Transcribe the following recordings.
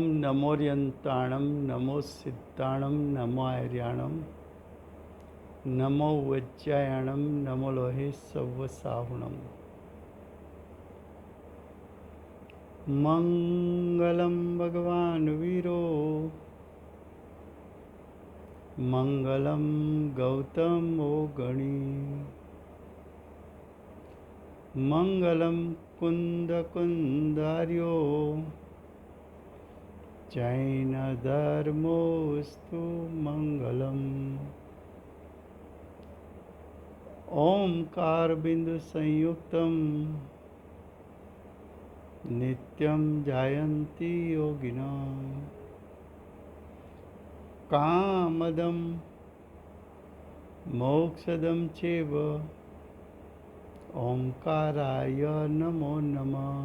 ओम नमोर्यंताणं नमो सिद्धाणं नमो आर्याणं नमो वज्रायणं नमो लोहे सव्वसाहुणं मंगलम भगवान वीरो मंगलम गौतमो गणी मंगलम कुंद कुंदार्यो जैन धर्मोस्तु मंगलम ओंकार बिंदु संयुक्तम नित्यं जायन्ति योगिनः कामदं मोक्षदं चैव ओंकाराय नमो नमः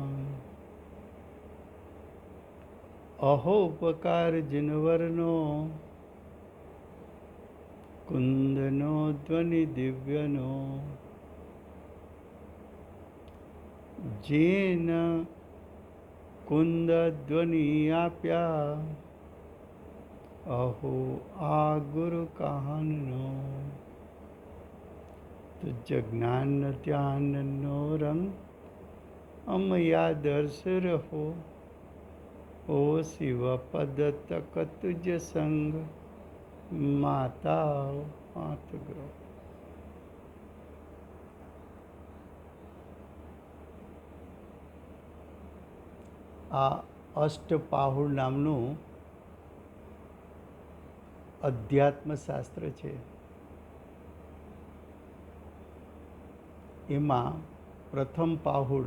अहोपकार जिनवर्णो कुंदनो ध्वनि दिव्यनो जेन कुंद ध्वनि आप्या अहो आ गुरु कहानो तुझ ज्ञान ध्यान नो रंग अमया दर्श रहो ओ शिव पद तक तुझ संग माता मात ग्रह। आ अष्टपाहुड़ नामनु अध्यात्मशास्त्र है। एमा प्रथम पाहुड़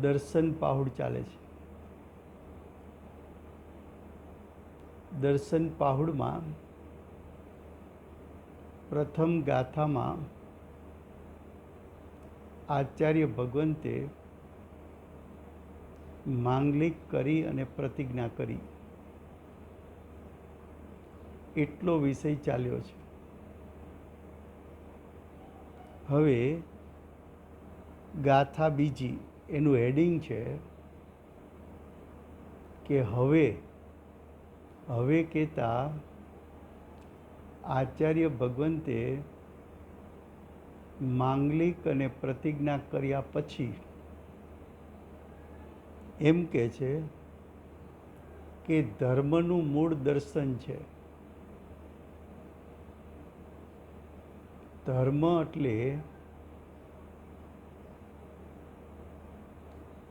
दर्शन पाहुड़ चाले छे। दर्शन पाहुड़ में प्रथम गाथा में आचार्य भगवंते मांगलिक करी अने प्रतिज्ञा करी एटलो विषय चाल्यो छे। हवे गाथा बीजी एनु हेडिंग छे कि हवे हवे कहता आचार्य भगवंते मांगलिक अने प्रतिज्ञा कर्या पछी एम के छे कि धर्मनु मूળ दर्शन छे। धर्म एटले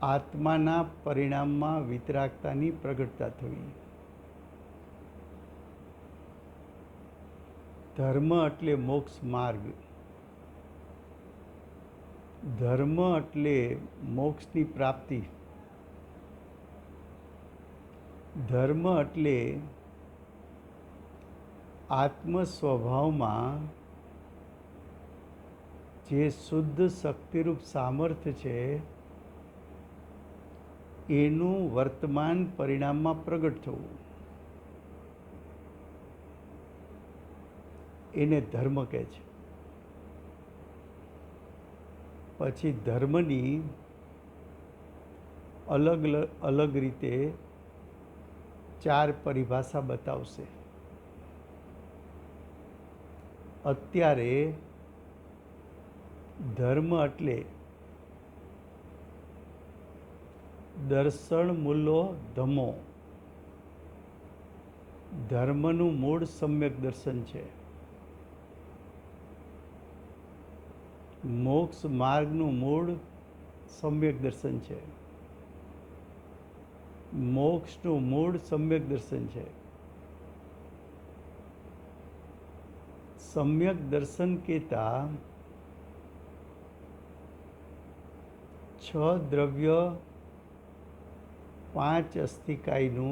आत्माना परिणाममां वितरागतानी प्रगटता थवी। धर्म एटले मोक्ष मार्ग। धर्म एटले मोक्षनी प्राप्ति। धर्म एटले आत्म स्वभाव में जे शुद्ध शक्तिरूप सामर्थ्य है एनु वर्तमान परिणाम में प्रगट थवुं एने धर्म कहे छे। पछी धर्मनी अलग अलग रीते चार परिभाषा बतावशे। अत्यारे धर्म एटले दर्शन मूलो धमो। धर्मनु मूળ सम्यक दर्शन छे। मोक्ष मार्गनु मूળ सम्यक दर्शन छे। मोक्षनु मूળ सम्यक दर्शन छे। सम्यक दर्शन कहता 6 द्रव्य 5 अस्थिकायनु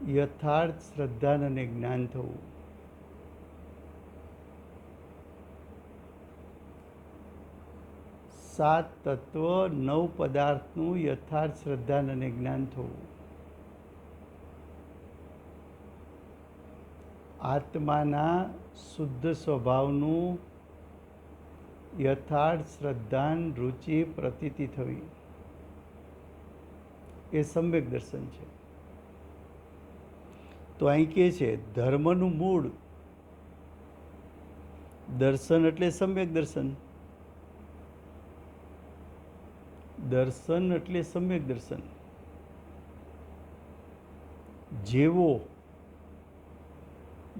यथार्थ श्रद्धा अने ज्ञान थवुं। 7 तत्व 9 पदार्थनु यथार्थ श्रद्धा अने ज्ञान थवुं। आत्माना शुद्ध स्वभावनु યથાર્થ શ્રદ્ધાન રુચિ પ્રતીતિ થવી એ સમ્યક દર્શન છે. તો અહીં કહે છે ધર્મનું મૂળ દર્શન એટલે સમ્યક દર્શન. દર્શન એટલે સમ્યક દર્શન. જેવો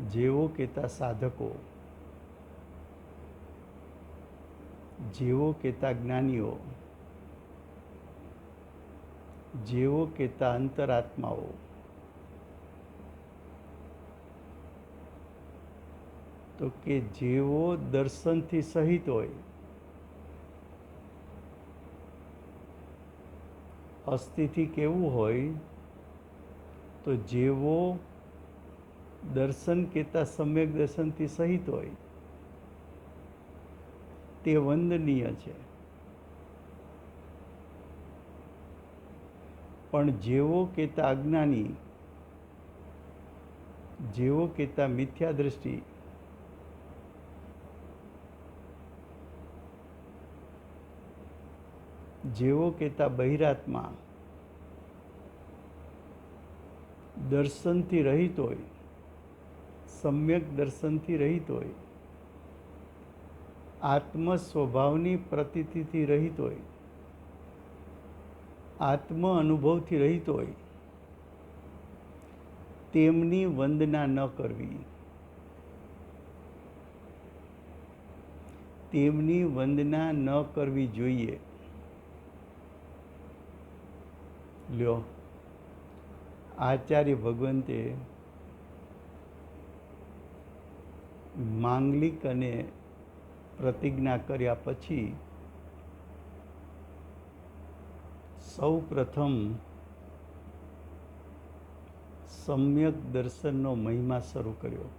જેવો કહેતા સાધકો, જેવો કહેતા જ્ઞાનીઓ, જેવો કહેતા અંતરાત્માઓ, તો કે જેવો દર્શનથી સહિત હોય, અસ્થિથી કેવું હોય, તો જેવો દર્શન કહેતા સમ્યક દર્શનથી સહિત હોય તે વંદનીય છે. પણ જેવો કહેતા અજ્ઞાની, જેવો કહેતા મિથ્યા દ્રષ્ટિ, જેવો કહેતા બહિરાત્મા દર્શનથી રહિત હોય, સમ્યક દર્શનથી રહિત હોય, આત્મ સ્વભાવની પ્રતીતિથી રહિત હોય, આત્મ અનુભવથી રહિત હોય, તેમની વંદના ન કરવી, તેમની વંદના ન કરવી જોઈએ. લ્યો, આચાર્ય ભગવંતે માંગલિક અને પ્રતિજ્ઞા કર્યા પછી સૌ પ્રથમ સમ્યક દર્શનનો મહિમા શરૂ કર્યો.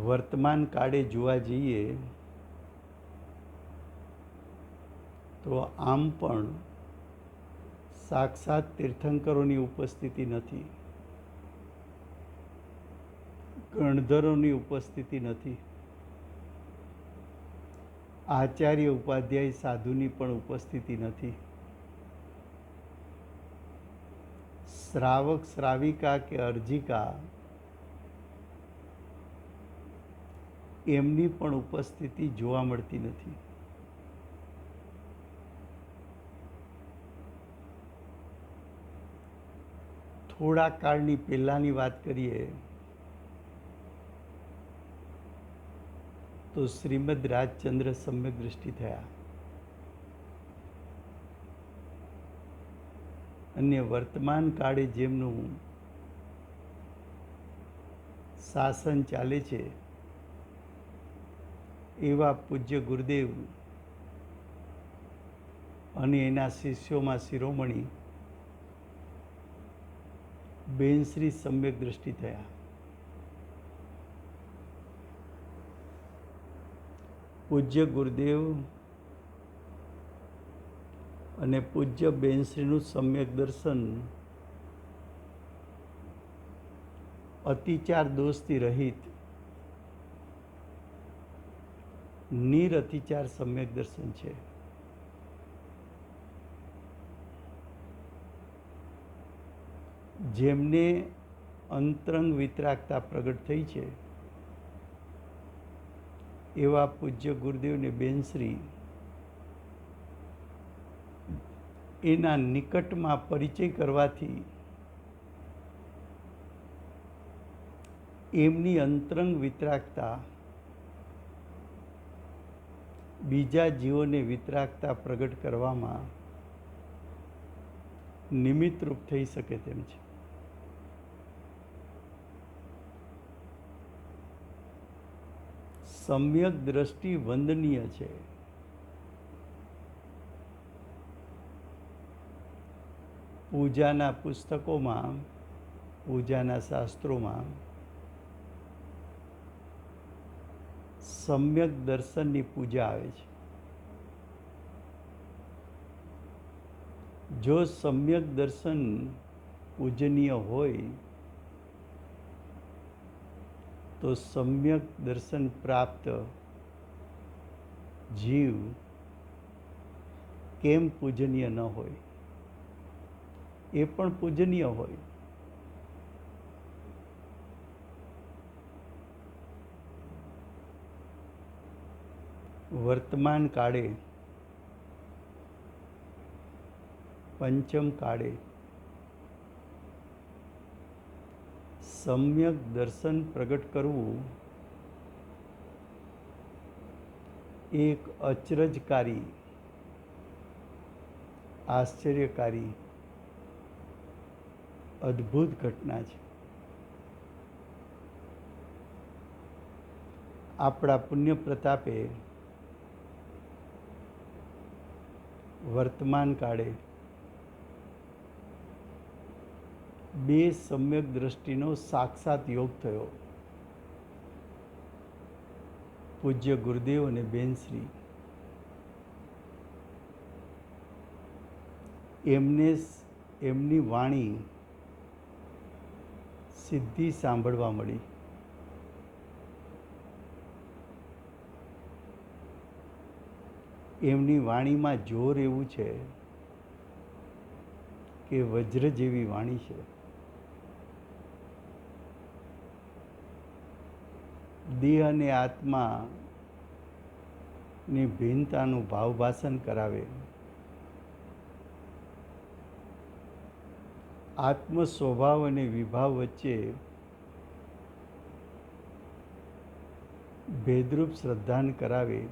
વર્તમાન કાળે જોવા જઈએ તો આમ પણ સાક્ષાત તીર્થંકરોની ઉપસ્થિતિ નથી, ગણધરોની ઉપસ્થિતિ નથી, આચાર્ય ઉપાધ્યાય સાધુની પણ ઉપસ્થિતિ નથી, શ્રાવક શ્રાવિકા કે અર્જિકા એમની પણ ઉપસ્થિતિ જોવા મળતી નથી. થોડા કાળની પહેલાંની વાત કરીએ તો શ્રીમદ રાજચંદ્ર સમ્યક દૃષ્ટિ થયા અને વર્તમાન કાળે જેમનું શાસન ચાલે છે એવા પૂજ્ય ગુરુદેવ અને એના શિષ્યોમાં શિરોમણી બેનશ્રી સમ્યક દૃષ્ટિ થયા. પૂજ્ય ગુરુદેવ અને પૂજ્ય બેનશ્રીનું સમ્યક દર્શન અતિચાર દોષથી રહિત નિરઅતિચાર સમ્યક દર્શન છે. જેમને અંતરંગ વિતરાગતા પ્રગટ થઈ છે એવા પૂજ્ય ગુરુદેવને બેનશ્રી એના નિકટમાં પરિચય કરવાથી એમની અંતરંગ વિતરાગતા બીજા જીવોને વિતરાગતા પ્રગટ કરવામાં નિમિત્તરૂપ થઈ શકે તેમ છે. સમ્યક દ્રષ્ટિ વંદનીય છે. પૂજાના પુસ્તકોમાં, પૂજાના શાસ્ત્રોમાં સમ્યક દર્શનની પૂજા આવે છે. જો સમ્યક દર્શન પૂજનીય હોય તો સમ્યક દર્શન પ્રાપ્ત જીવ કેમ પૂજનીય ન હોય? એ પણ પૂજનીય હોય. વર્તમાન કાળે, પંચમ કાળે સમ્યક દર્શન પ્રગટ કરવું એક અચરજકારી, આશ્ચર્યકારી, અદ્ભુત ઘટના છે. આપણા પુણ્ય પ્રતાપે વર્તમાન કાળે બે સમ્યક દ્રષ્ટિનો સાક્ષાત યોગ થયો. પૂજ્ય ગુરુદેવ અને બેનશ્રી એમની વાણી સીધી સાંભળવા મળી. એમની વાણીમાં જોર એવું છે કે વજ્ર જેવી વાણી છે. દેહ અને આત્માની ભિન્નતાનું ભાવભાષણ કરાવે. આત્મ સ્વભાવ અને વિભાવ વચ્ચે ભેદરૂપ શ્રદ્ધાન કરાવે.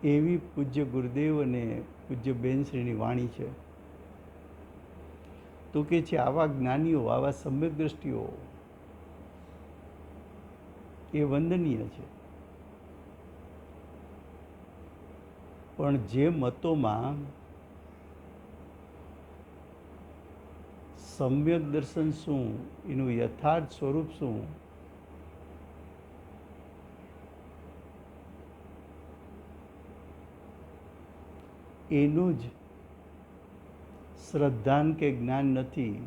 એવી પૂજ્ય ગુરુદેવ અને પૂજ્ય બેનશ્રીની વાણી છે. તો કે છે આવા જ્ઞાનીઓ, આવા સમ્યક દ્રષ્ટિઓ એ વંદનીય છે. પણ જે મતોમાં સમ્યક દર્શન શું, એનું યથાર્થ સ્વરૂપ શું, એનું જ શ્રદ્ધાન કે જ્ઞાન નથી,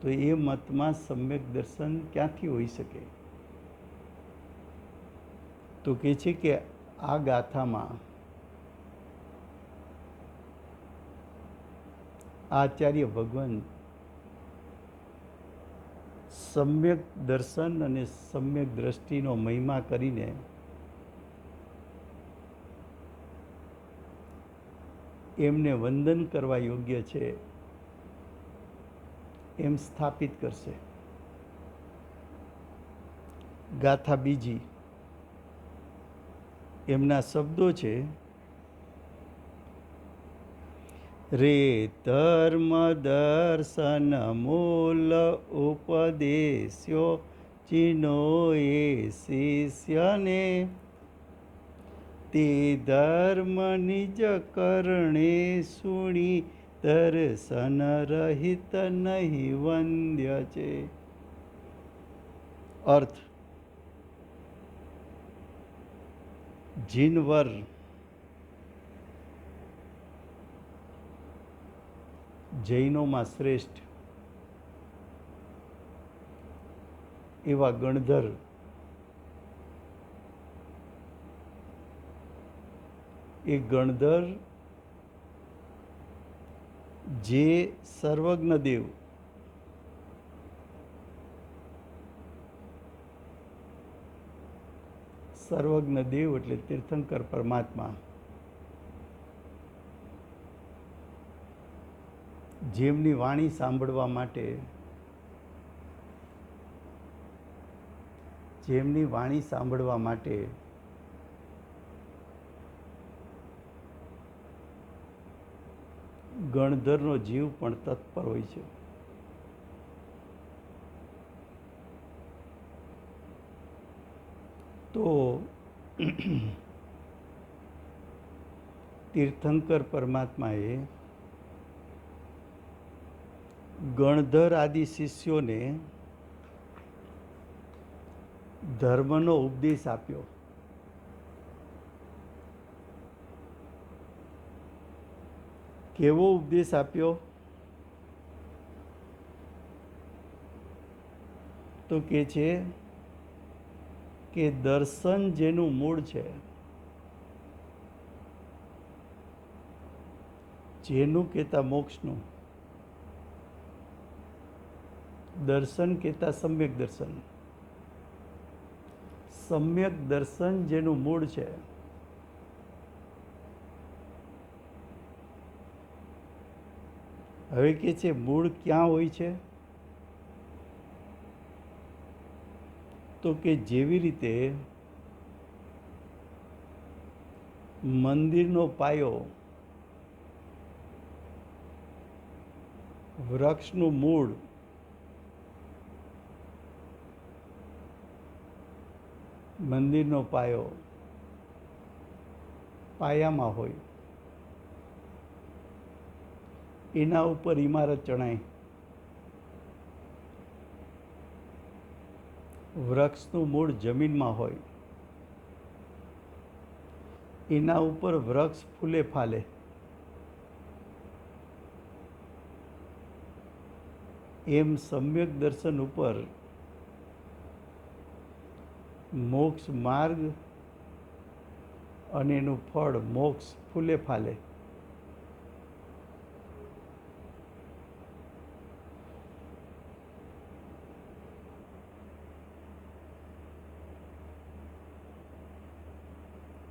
તો એ મતમાં સમ્યક દર્શન ક્યાંથી હોઈ શકે? તો કહે છે કે આ ગાથામાં આચાર્ય ભગવાન સમ્યક દર્શન અને સમ્યક દ્રષ્ટિનો મહિમા કરીને એમને વંદન કરવા યોગ્ય છે એમ સ્થાપિત કરશે. ગાથા બીજી, એમના શબ્દો છે: રે ધર્મ દર્શન મૂલ ઉપદેશ્યો ચિનો એ શિષ્યને તે ધર્મ નિજ કરણે સુણી દર્શન રહિત નહીં વંદ્ય છે. અર્થ: જીનવર જૈનોમાં શ્રેષ્ઠ એવા ગણધર એ ગણધર જે સર્વજ્ઞ દેવ એટલે તીર્થંકર પરમાત્મા, જેમની વાણી સાંભળવા માટે ગણધરનો જીવ પણ તત્પર હોય છે. તો તીર્થંકર પરમાત્માએ ગણધર આદિ શિષ્યોને ધર્મનો ઉપદેશ આપ્યો. કેવો ઉપદેશ આપ્યો? તો કે છે કે દર્શન જેનું મૂળ છે, જેનું કહેતા મોક્ષનું, દર્શન કહેતા સમ્યક દર્શન, સમ્યક દર્શન જેનું મૂળ છે, હવે કે છે મૂળ ક્યાં હોય છે? તો કે જેવી રીતે મંદિરનો પાયો વૃક્ષનું મૂળ મંદિરનો પાયો પાયામાં હોય, એના ઉપર ઇમારત ચણાય. વૃક્ષનું મૂળ જમીનમાં હોય, એના ઉપર વૃક્ષ ફૂલે ફાલે. એમ સમ્યક દર્શન ઉપર મોક્ષ માર્ગ અને એનું ફળ મોક્ષ ફૂલે ફાલે.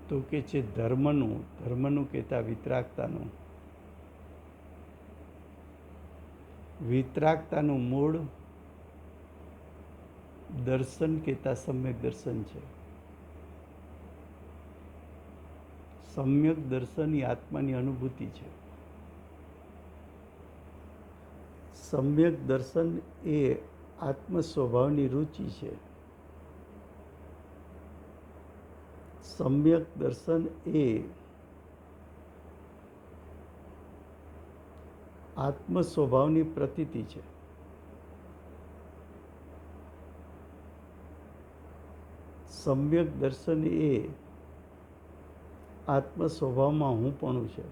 તો કે છે ધર્મનું કહેતા વિતરાગતાનું મૂળ દર્શન કહેતા સમ્યક દર્શન છે. સમ્યક દર્શન એ આત્માની અનુભૂતિ છે. સમ્યક દર્શન એ આત્મ સ્વભાવની રુચિ છે. સમ્યક દર્શન એ આત્મ સ્વભાવની પ્રતીતિ છે. સમ્યક દર્શન એ આત્મ સ્વભાવમાં હુંપણું છે.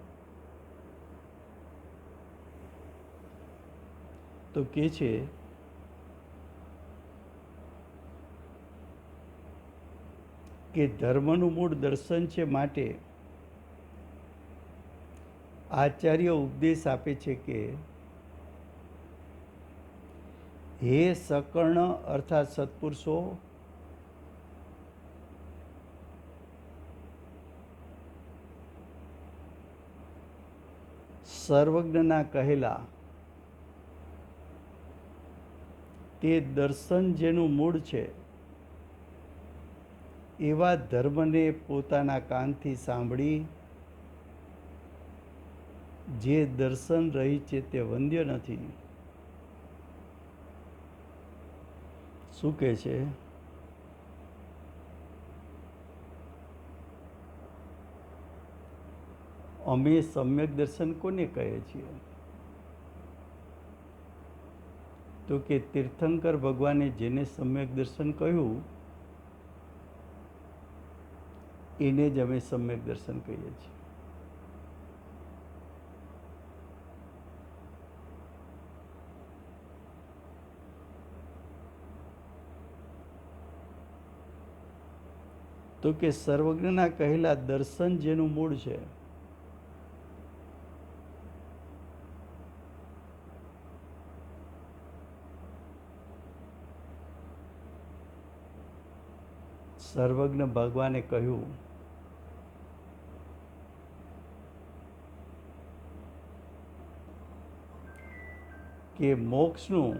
તો કે છે કે ધર્મનું મૂળ દર્શન છે, માટે આચાર્ય ઉપદેશ આપે છે કે હે સકર્ણ અર્થાત સત્પુરુષો, સર્વજ્ઞના કહેલા તે દર્શન જેનું મૂળ છે, એવા ધર્મને પોતાના કાનથી સાંભળી જે દર્શન રહી છે તે વંદ્ય નથી. શું કહે છે? અમે સમ્યક દર્શન કોને કહીએ છીએ? તો કે તીર્થંકર ભગવાને જેને સમ્યક દર્શન કહ્યું એને જ અમે સમ્યક દર્શન કહીએ છીએ. તો કે સર્વજ્ઞના કહેલા દર્શન જેનું મૂળ છે, સર્વજ્ઞ ભગવાને કહ્યું કે મોક્ષનું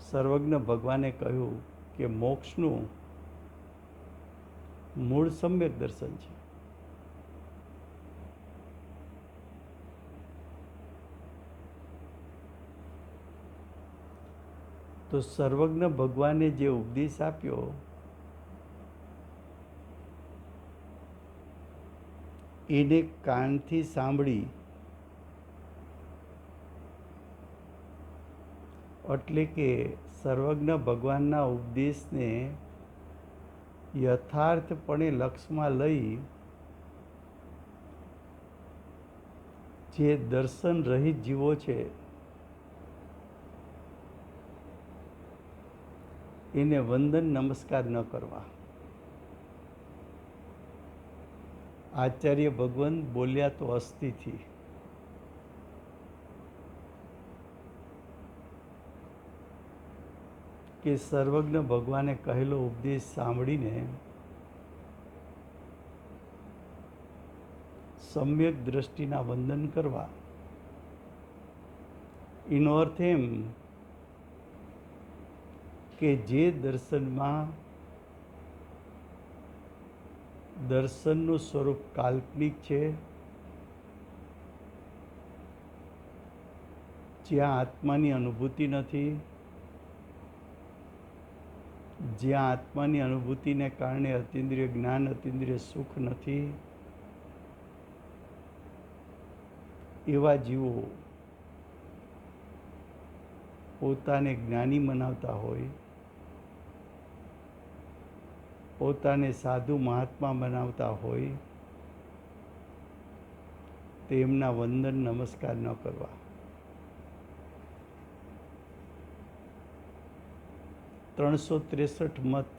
સર્વજ્ઞ ભગવાને કહ્યું કે મોક્ષનું મૂળ સમ્યક દર્શન છે. તો સર્વજ્ઞ ભગવાને જે ઉપદેશ આપ્યો એને કાનથી સાંભળી, એટલે કે સર્વજ્ઞ ભગવાનના ઉપદેશને યથાર્થપણે લક્ષમાં લઈ જે દર્શન રહિત જીવો છે એને વંદન નમસ્કાર ન કરવા. આચાર્ય ભગવાન બોલ્યા તો અસ્થિથી. કે સર્વજ્ઞ ભગવાને કહેલો ઉપદેશ સાંભળીને સમ્યક દ્રષ્ટિના વંદન કરવા. એનો અર્થ એમ કે જે દર્શનનું સ્વરૂપ કાલ્પનિક છે, જ્યાં આત્માની અનુભૂતિ નથી, જ્યાં આત્માની અનુભૂતિને કારણે અતિન્દ્રિય જ્ઞાન, અતિન્દ્રિય સુખ નથી, એવા જીવો પોતાને જ્ઞાની મનાવતા હોય, પોતાને સાધુ મહાત્મા બનાવતા હોય, તેમના વંદન નમસ્કાર ન કરવા. 363 મતથી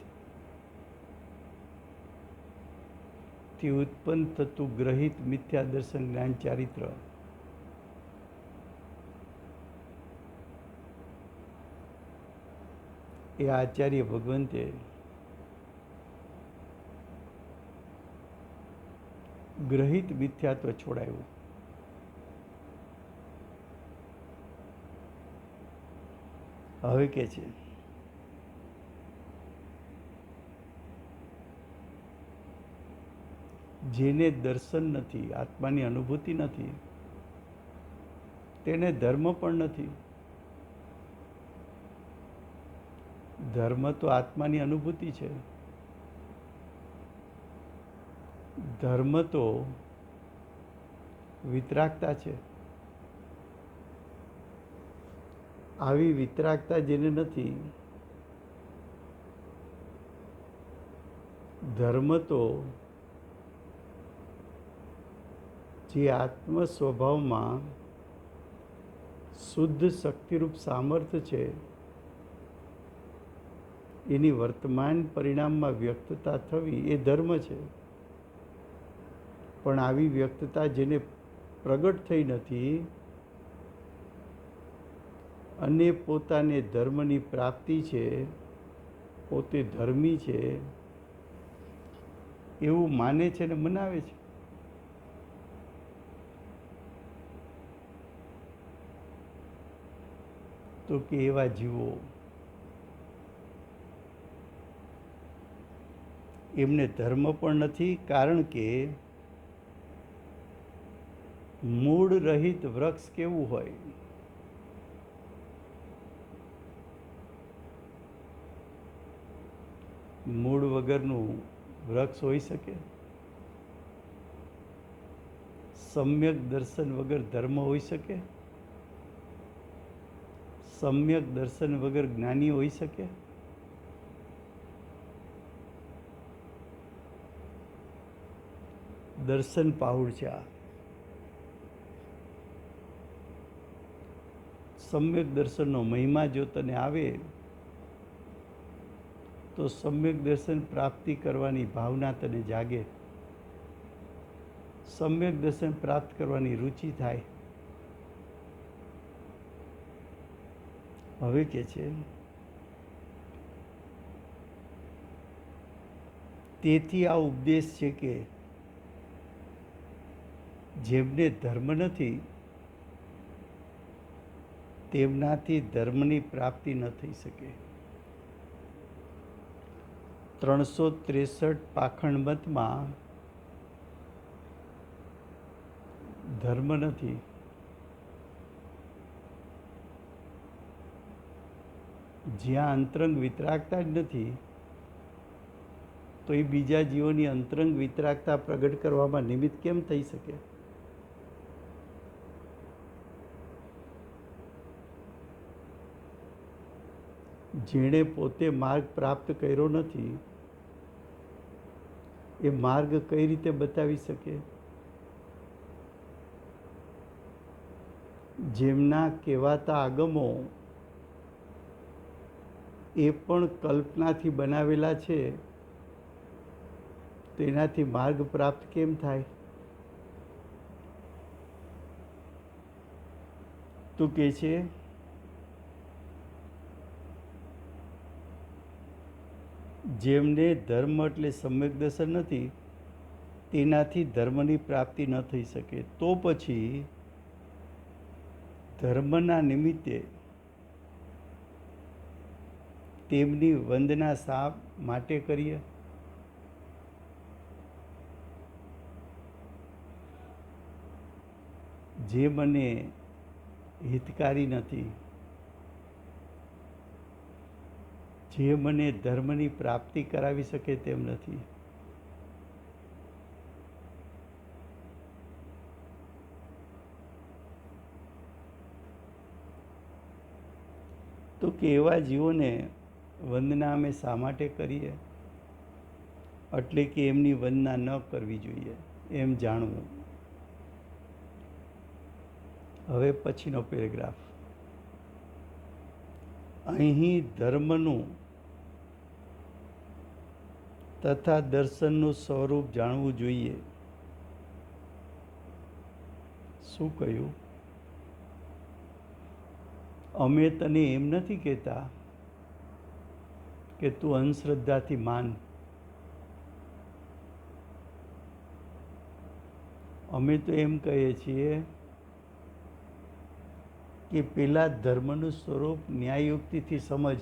ઉત્પન્ન થતું ગ્રહિત મિથ્યા દર્શન જ્ઞાન ચારિત્ર એ આચાર્ય ભગવંતે ગ્રહિત મિથ્યાત્વ છોડાયું. હવે કે છે જેને દર્શન નથી, આત્માની અનુભૂતિ નથી, તેને ધર્મ પણ નથી. ધર્મ તો આત્માની અનુભૂતિ છે. ધર્મ તો વિતરાગતા છે. આવી વિતરાગતા જેને નથી, ધર્મ તો જે આત્મ સ્વભાવમાં શુદ્ધ શક્તિરૂપ સામર્થ્ય છે, એની વર્તમાન પરિણામમાં વ્યક્તતા થવી એ ધર્મ છે. પણ આવી વ્યક્તતા જેને પ્રગટ થઈ નથી અને પોતાને ધર્મની પ્રાપ્તિ છે, પોતે ધર્મી છે એવું માને છે ને મનાવે છે, તો કે એવા જીવો એમને ધર્મ પણ નથી. કારણ કે મૂળ રહિત વૃક્ષ કેવું હોય? મૂળ વગરનું વૃક્ષ હોઈ શકે? સમ્યક દર્શન વગર ધર્મ હોઈ શકે? સમ્યક દર્શન વગર જ્ઞાની હોઈ શકે? દર્શન પાહુડ છે આ. સમ્યક દર્શનનો મહિમા જો તને આવે તો સમ્યક દર્શન પ્રાપ્તિ કરવાની ભાવના તને જાગે, સમ્યક દર્શન પ્રાપ્ત કરવાની રુચિ થાય. હવે કે છે તેથી આ ઉપદેશ છે કે જેમને ધર્મ નથી તેમનાથી ધર્મની પ્રાપ્તિ ન થઈ શકે. 363 પાખંડ મતમાં ધર્મ નથી. જ્યાં અંતરંગ વિતરાગતા જ નથી તો એ બીજા જીવોની અંતરંગ વિતરાગતા પ્રગટ કરવામાં નિમિત્ત કેમ થઈ શકે? જેણે પોતે માર્ગ પ્રાપ્ત કર્યો નથી એ માર્ગ કઈ રીતે બતાવી શકે? જેમના કહેવાતા આગમો એ પણ કલ્પનાથી બનાવેલા છે, તો એનાથી માર્ગ પ્રાપ્ત કેમ થાય? તો કે છે જેમને ધર્મ એટલે સમ્યક દર્શન નથી, તેનાથી ધર્મની પ્રાપ્તિ ન થઈ શકે. તો પછી ધર્મના નિમિત્તે તેમની વંદના શા માટે કરીએ? જે મને હિતકારી નથી, જે મને ધર્મની પ્રાપ્તિ કરાવી શકે તેમ નથી. તો કે એવા જીવોને વંદના અમે શા માટે કરીએ? એટલે કે એમની વંદના ન કરવી જોઈએ એમ જાણવું. હવે પછીનો પેરેગ્રાફ. અહીં ધર્મનું તથા દર્શનનું સ્વરૂપ જાણવું જોઈએ. શું કહ્યું? અમે તને એમ નથી કહેતા કે તું અંધશ્રદ્ધાથી માન. અમે તો એમ કહીએ છીએ કે પેલા ધર્મનું સ્વરૂપ ન્યાયયુક્તિથી સમજ.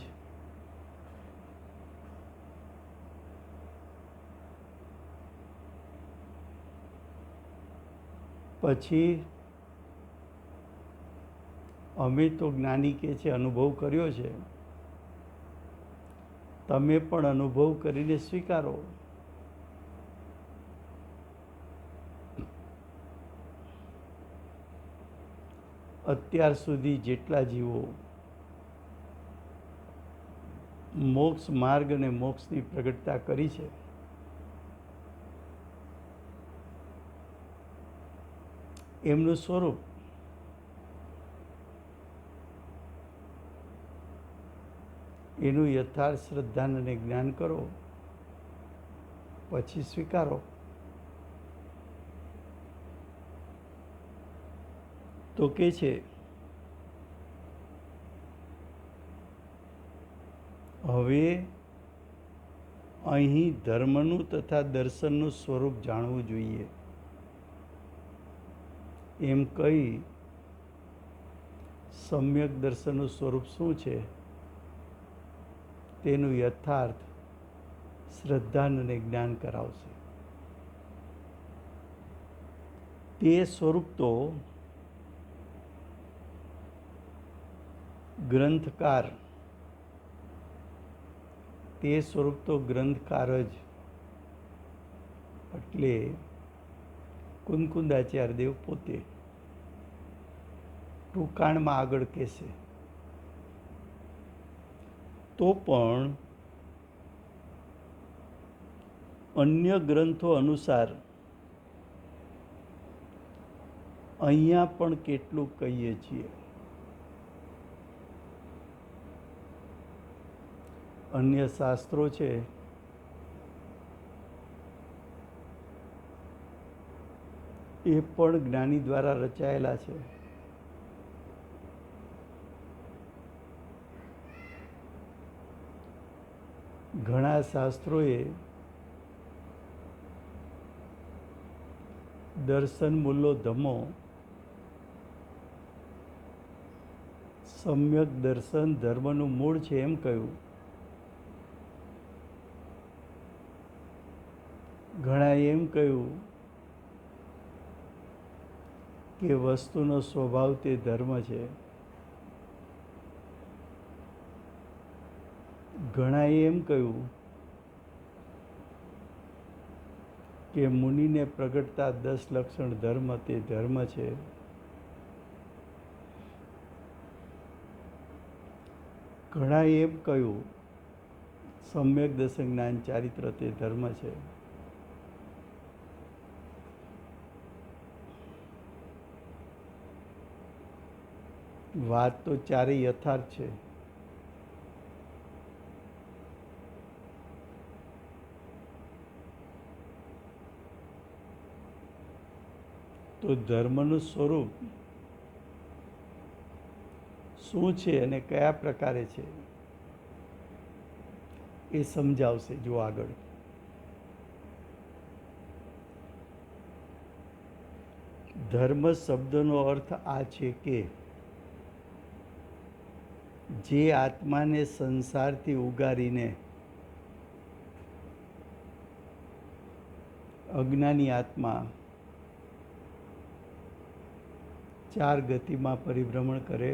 પછી અમે તો જ્ઞાની કે છે, અનુભવ કર્યો છે, તમે પણ અનુભવ કરીને સ્વીકારો. અત્યાર સુધી જેટલા જીવો મોક્ષ માર્ગ અને મોક્ષની પ્રગટતા કરી છે, એમનું સ્વરૂપ એનું યથાર્થ શ્રદ્ધાન અને જ્ઞાન કરો, પછી સ્વીકારો. તો કે છે હવે અહીં ધર્મનું તથા દર્શનનું સ્વરૂપ જાણવું જોઈએ. એમ કહી સમ્યક દર્શનનું સ્વરૂપ શું છે તેનું યથાર્થ શ્રદ્ધાન અને જ્ઞાન કરાવશે. તે સ્વરૂપ તો ગ્રંથકાર જ એટલે કુંકુંદાચાર્ય દેવ પોતે ટૂંકાણમાં આગળ કહેશે. તો પણ અન્ય ગ્રંથો અનુસાર અહીંયા પણ કેટલું કહીએ છીએ. અન્ય શાસ્ત્રો છે એ પણ જ્ઞાની દ્વારા રચાયેલા છે. ઘણા શાસ્ત્રોએ દર્શન મૂલો ધમો સમ્યક દર્શન ધર્મનું મૂળ છે એમ કહ્યું. ઘણાએ એમ કહ્યું કે વસ્તુનો સ્વભાવ તે ધર્મ છે. ઘણાએ એમ કહ્યું કે મુનિને પ્રગટતા 10 લક્ષણ ધર્મ તે ધર્મ છે. ઘણાએ એમ કહ્યું સમ્યક દર્શન જ્ઞાન ચારિત્ર તે ધર્મ છે. વાત તો ચારેય યથાર્થ છે. તો ધર્મનું સ્વરૂપ શું છે અને કયા પ્રકારે છે એ સમજાવશે જો આગળ. ધર્મ શબ્દનો અર્થ આ છે કે જે આત્માને સંસારથી ઉગારીને અજ્ઞાની આત્મા ચાર ગતિમાં પરિભ્રમણ કરે,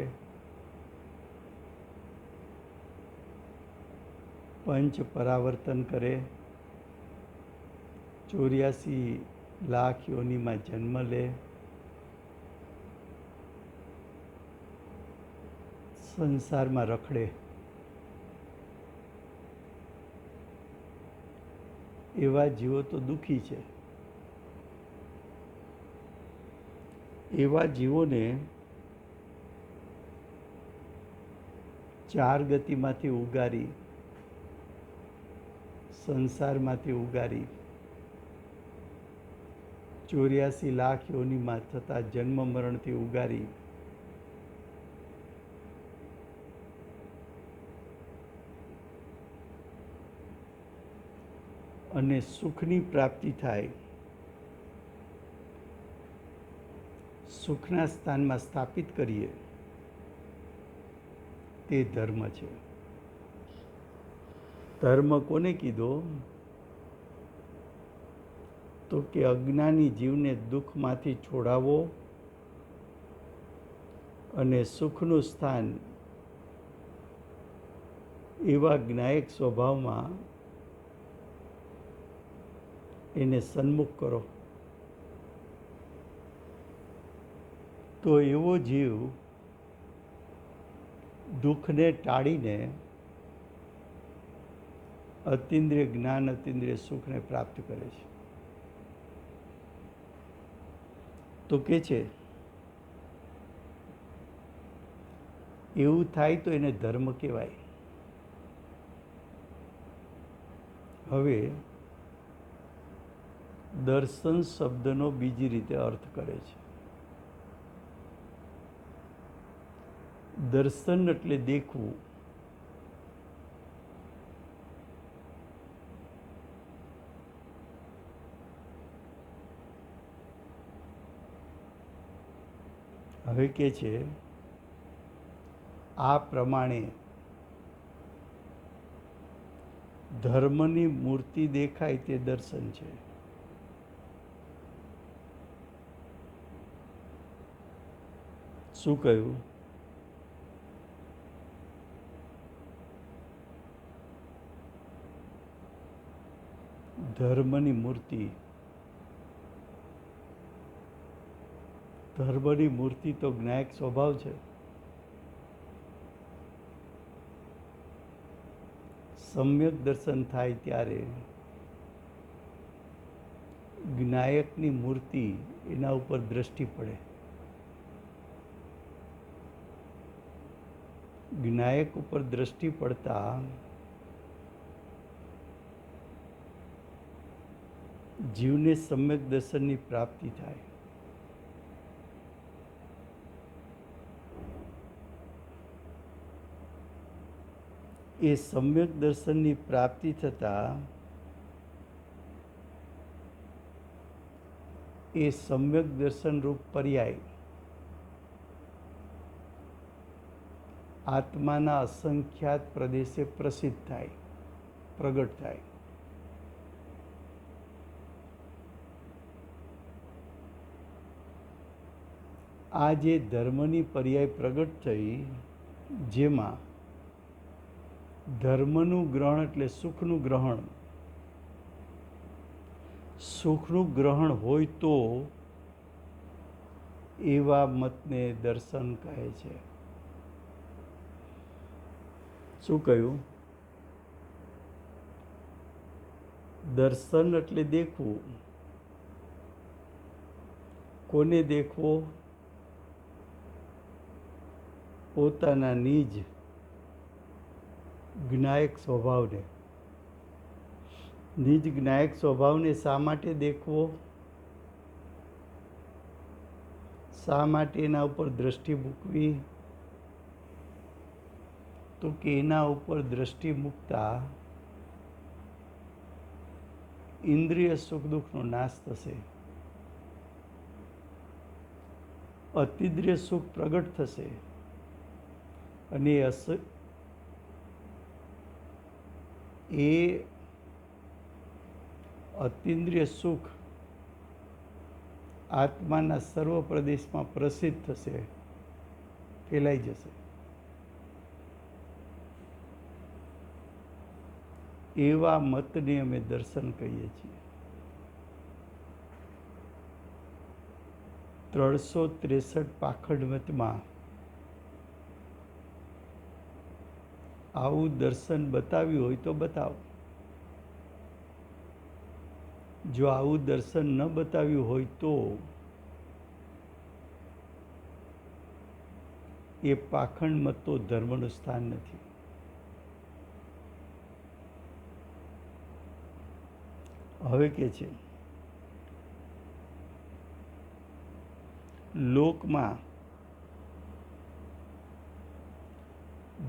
પંચ પરાવર્તન કરે, 84 લાખ યોનિમાં જન્મ લે, સંસારમાં રખડે, એવા જીવો તો દુઃખી છે. એવા જીવોને ચાર ગતિમાંથી ઉગારી, સંસારમાંથી ઉગારી, 84 લાખ યોનિમાં થતા જન્મ મરણથી ઉગારી અને સુખની પ્રાપ્તિ થાય, સુખના સ્થાનમાં સ્થાપિત કરીએ, તે ધર્મ છે. ધર્મ કોને કીધો? તો કે અજ્ઞાની જીવને દુઃખમાંથી છોડાવવો અને સુખનું સ્થાન એવા જ્ઞાયક સ્વભાવમાં એને સન્મુખ કરો. તો એવો જીવ દુઃખને ટાળીને અતિન્દ્રિય જ્ઞાન, અતિન્દ્રિય સુખને પ્રાપ્ત કરે છે. તો કે છે એવું થાય તો એને ધર્મ કહેવાય. હવે દર્શન શબ્દનો બીજી રીતે અર્થ કરે છે. દર્શન એટલે દેખવું. હવે કે છે આ પ્રમાણે ધર્મની મૂર્તિ દેખાય તે દર્શન છે. શું કહ્યું? ધર્મની મૂર્તિ. ધર્મની મૂર્તિ તો જ્ઞાયક સ્વભાવ છે. સમ્યક દર્શન થાય ત્યારે જ્ઞાયકની મૂર્તિ એના ઉપર દ્રષ્ટિ પડે. જ્ઞાયક ઉપર દ્રષ્ટિ પડતા જીવને સમ્યક દર્શનની પ્રાપ્તિ થાય. એ સમ્યક દર્શનની પ્રાપ્તિ થતાં એ સમ્યક દર્શન રૂપ પર્યાય આત્માના અસંખ્યાત પ્રદેશે પ્રસિદ્ધ થાય, પ્રગટ થાય. આ જે ધર્મની પર્યાય પ્રગટ થઈ, જેમાં ધર્મનું ગ્રહણ એટલે સુખનું ગ્રહણ. સુખનું ગ્રહણ હોય તો એવા મતને દર્શન કહે છે. શું કહ્યું? દર્શન એટલે દેખવું. કોને દેખવો? પોતાના નિજ જ્ઞાયક સ્વભાવને. નિજ જ્ઞાયક સ્વભાવને શા માટે દેખવો? શા માટે એના ઉપર દ્રષ્ટિ મૂકવી? તો કે એના ઉપર દ્રષ્ટિ મૂકતા ઇન્દ્રિય સુખ દુઃખનો નાશ થશે, અતિન્દ્રિય સુખ પ્રગટ થશે અને એ અતિન્દ્રિય સુખ આત્માના સર્વ પ્રદેશમાં પ્રસિદ્ધ થશે, ફેલાઈ જશે. એવા મતને અમે દર્શન કહીએ છીએ. 363 પાખંડ મતમાં આવું દર્શન બતાવ્યું હોય તો બતાવો. જો આવું દર્શન ન બતાવ્યું હોય તો એ પાખંડ મત તો ધર્મનું સ્થાન નથી. હવે કે છે લોકમાં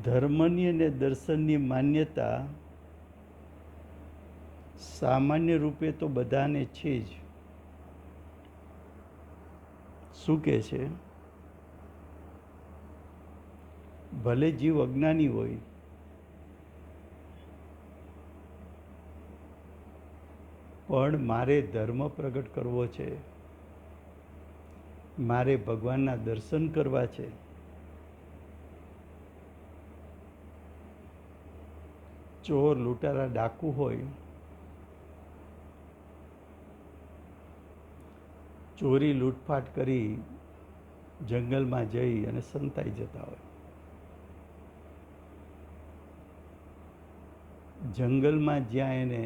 ધર્મની અને દર્શનની માન્યતા સામાન્ય રૂપે તો બધાને છે જ. શું કહે છે? ભલે જીવ અજ્ઞાની હોય, પણ મારે ધર્મ પ્રગટ કરવો છે, મારે ભગવાનના દર્શન કરવા છે, ચોર લૂંટારા ડાકુ હોય, ચોરી લૂંટફાટ કરી જંગલમાં જઈ અને સંતાઈ જતા હોય. જંગલમાં જ્યાં એને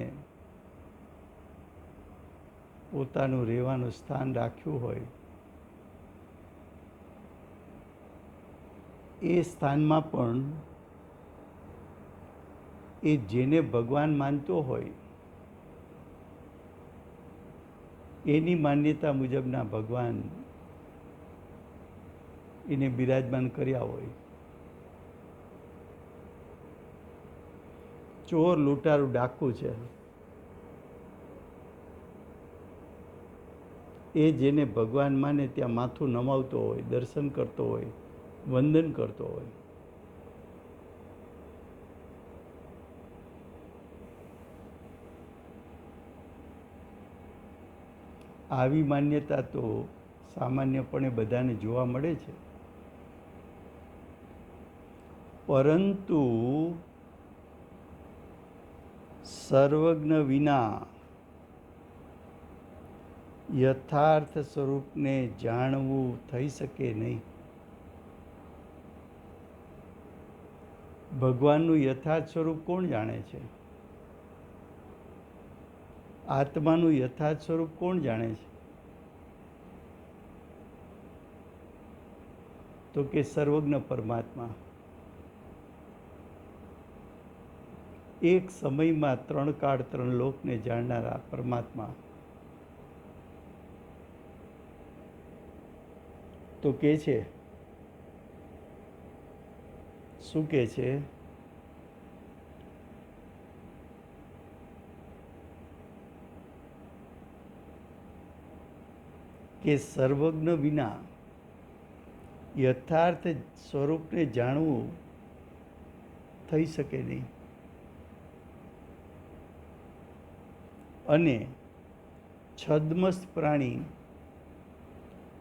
પોતાનું રહેવાનું સ્થાન રાખ્યું હોય એ સ્થાનમાં પણ એ જેને ભગવાન માનતો હોય એની માન્યતા મુજબના ભગવાન એને બિરાજમાન કર્યા હોય. ચોર લૂંટારું ડાકુ છે એ જેને ભગવાન માને ત્યાં માથું નમાવતો હોય, દર્શન કરતો હોય, વંદન કરતો હોય. આવી માન્યતા તો સામાન્યપણે બધાને જોવા મળે છે, પરંતુ સર્વજ્ઞ વિના યથાર્થ સ્વરૂપને જાણવું થઈ શકે નહીં. ભગવાનનું યથાર્થ સ્વરૂપ કોણ જાણે છે? આત્માનું યથાર્થ સ્વરૂપ કોણ જાણે છે? તો કે સર્વજ્ઞ પરમાત્મા. એક સમયમાં 3 કાળ 3 લોકને જાણનારા પરમાત્મા. તો કે છે, શું કે છે? કે સર્વજ્ઞ વિના યથાર્થ સ્વરૂપને જાણવું થઈ શકે નહીં. અને છદ્મસ્ત પ્રાણી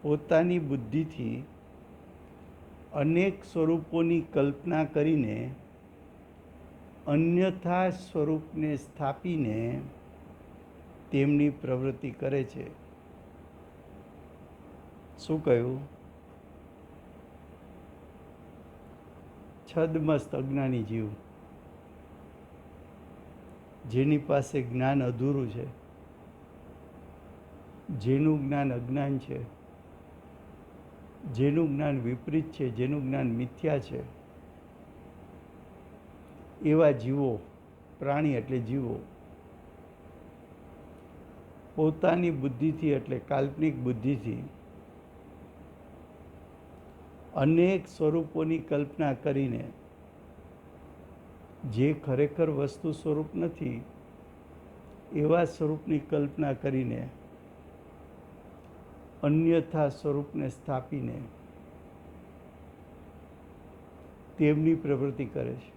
પોતાની બુદ્ધિથી અનેક સ્વરૂપોની કલ્પના કરીને અન્યથા સ્વરૂપને સ્થાપીને તેમની પ્રવૃત્તિ કરે છે. શું કહ્યું? છદ્મસ્ત અજ્ઞાની જીવ, જેની પાસે જ્ઞાન અધૂરું છે, જેનું જ્ઞાન અજ્ઞાન છે, જેનું જ્ઞાન વિપરીત છે, જેનું જ્ઞાન મિથ્યા છે, એવા જીવો, પ્રાણી એટલે જીવો, પોતાની બુદ્ધિથી એટલે કાલ્પનિક બુદ્ધિથી અનેક સ્વરૂપોની કલ્પના કરીને જે ખરેખર વસ્તુ સ્વરૂપ નથી એવા સ્વરૂપની કલ્પના કરીને અન્યથા સ્વરૂપને સ્થાપીને તેમની પ્રવૃત્તિ કરે છે.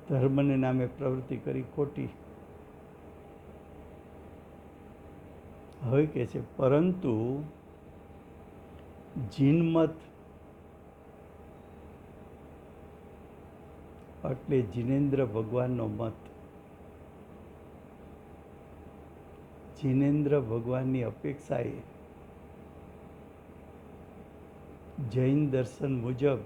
ધર્મને નામે પ્રવૃત્તિ કરી ખોટી. હવે કે છે પરંતુ જીનમત એટલે જીનેન્દ્ર ભગવાનનો મત. જીનેન્દ્ર ભગવાનની અપેક્ષાએ જૈન દર્શન મુજબ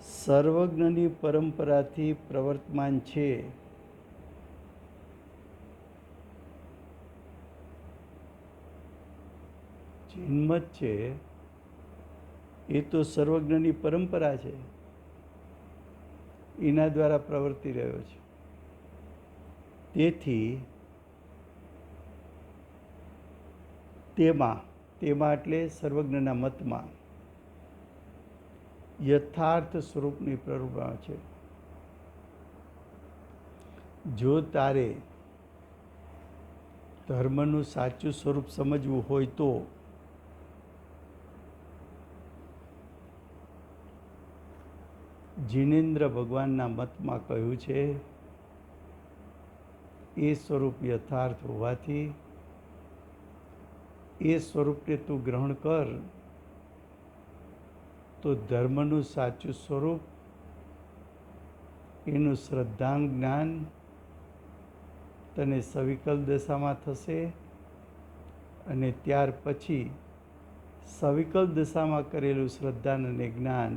સર્વજ્ઞની પરંપરાથી પ્રવર્તમાન છે. જીનમત છે એ તો સર્વજ્ઞની પરંપરા છે, એના દ્વારા પ્રવર્તી રહ્યો છે. તેથી તેમાં એટલે સર્વજ્ઞના મતમાં યથાર્થ સ્વરૂપની પ્રરૂપા છે. જો તારે ધર્મનું સાચું સ્વરૂપ સમજવું હોય તો જીનેન્દ્ર ભગવાનના મતમાં કહ્યું છે એ સ્વરૂપ યથાર્થ હોવાથી એ સ્વરૂપને તું ગ્રહણ કર તો ધર્મનું સાચું સ્વરૂપ એનું શ્રદ્ધાંગ જ્ઞાન તને સવિકલ દશામાં થશે અને ત્યાર પછી સવિકલ દશામાં કરેલું શ્રદ્ધાન અને જ્ઞાન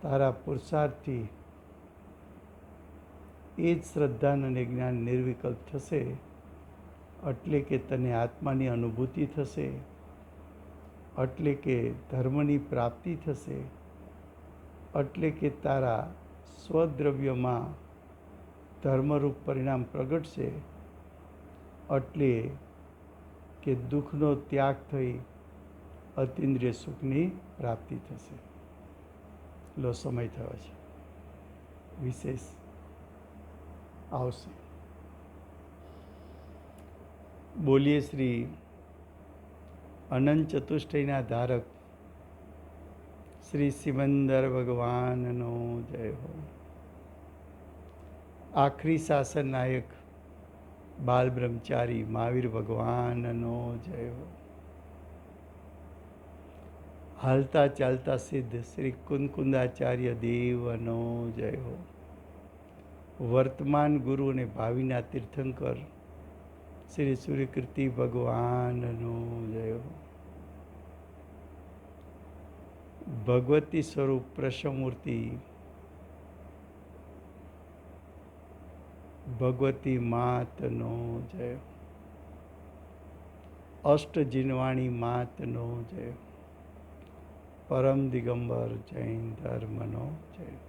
તારા પુરુષાર્થથી એ જ શ્રદ્ધાન અને જ્ઞાન નિર્વિકલ્પ થશે. એટલે કે તને આત્માની અનુભૂતિ થશે, એટલે કે ધર્મની પ્રાપ્તિ થશે, એટલે કે તારા સ્વદ્રવ્યમાં ધર્મરૂપ પરિણામ પ્રગટશે, એટલે કે દુઃખનો ત્યાગ થઈ અતિન્દ્રિય સુખની પ્રાપ્તિ થશે. લો સમય થયો છે, વિશેષ આવશે. બોલીએ શ્રી અનંત ચતુષ્ટયના ધારક શ્રી સિમંદર ભગવાનનો જય હો. આખરી શાસન નાયક બાલ બ્રહ્મચારી મહાવીર ભગવાનનો જય હો. હાલતા ચાલતા સિદ્ધ શ્રી કુંદકુંદાચાર્ય દેવનો જય હો. વર્તમાન ગુરુ અને ભાવિના તીર્થંકર શ્રી સૂર્યકીર્તિ ભગવાનનો જય હો. ભગવતી સ્વરૂપ પ્રશમૂર્તિ ભગવતી માતનો જય હો. અષ્ટજીનવાણી માતનો જય હો. પરમ દિગંબર જૈન ધર્મનો જય હો.